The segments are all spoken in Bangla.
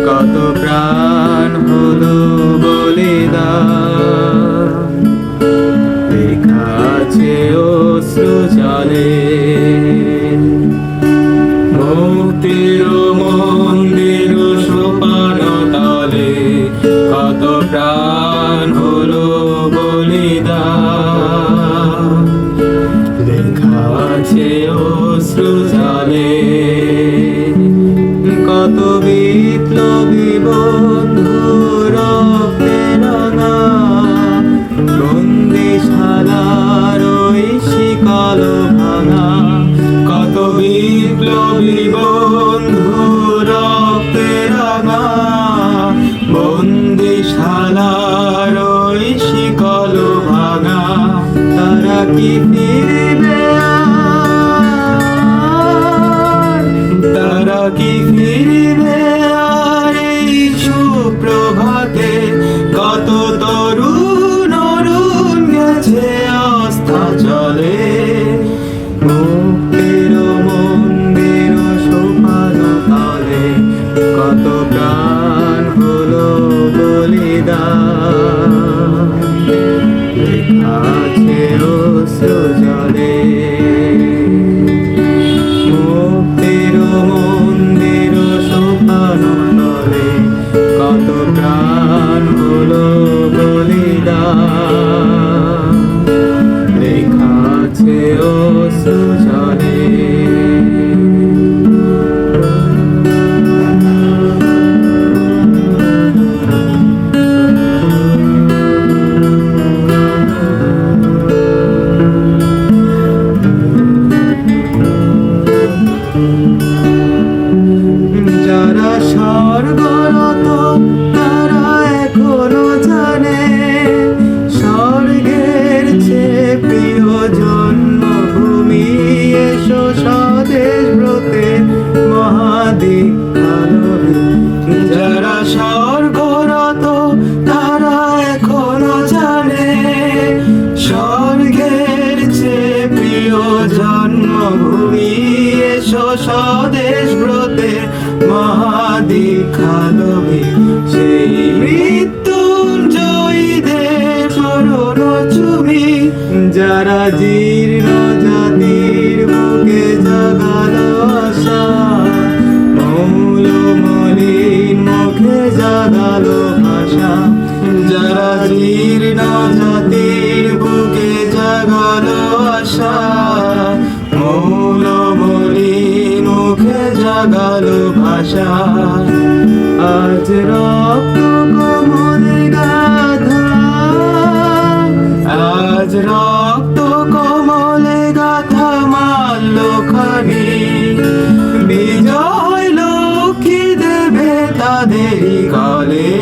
কত প্রাণ হলো বলিদান, লেখা আছে অশ্রু জলে। মুক্তির মন্দির সোপান তলে কত প্রাণ হলো বলিদান, লেখা আছে অশ্রু জলে। কত বিপ্লবী বন্ধু রক্তে রাঙা বন্দিশালার ওই শিকল ভাঙা, কত বিপ্লবী বন্ধু রক্তে রাঙা বন্দিশালার ওই শিকল ভাঙা। তারা কি ফিরবে, তারা কি ফিরবে আর এই সুপ্রভাতে? কত তরুণ অরুণ গেছে আস্থা চলে। মুক্তির মন্দির সোপান তলে কত প্রাণ হলো বলিদান, লেখা আছে অশ্রু জলে। মুক্তির মন্দির সোপান তলে কত প্রাণ হলো বলিদান, লেখা আছে অশ্রু জলে। যারা স্বর্গরত তারা এখনো জানে, স্বর্গের চেয়ে প্রিয় জন্মভূমি। এসো স্বদেশ ব্রতে মহাদীক্ষালয়ে। যারা স্বর্গরত তারা এখনো জানে, স্বর্গের চেয়ে প্রিয় জন্মভূমি। এসো স্বদেশ ব্রতে মহাদীক্ষালয়ে। সেই মৃত্যুঞ্জয়ীদের চরণ চুমি, যারা জীর্ণ জাতির বুকে জাগালো আশা, মৌল মলিন মুখে জাগালো ভাষা। যারা জীর্ণ জাতির বুকে জাগালো আশা, মৌল মলিন মুখে জাগালো ভাষা। আজ রক্ত কমলে গাথা, আজ রক্ত কমলে গাথা মাল্যখানি। বিজয় লক্ষ্মী দেবে তাদেরই গলে।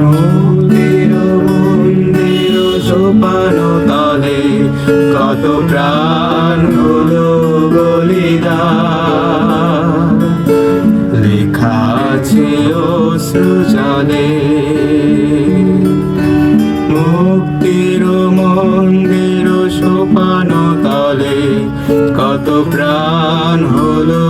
মুক্তির মন্দির সোপান তলে কত প্রাণ হলো বলিদান, লেখা আছে অশ্রু জলে। মুক্তির মন্দির সোপান তলে কত প্রাণ হলো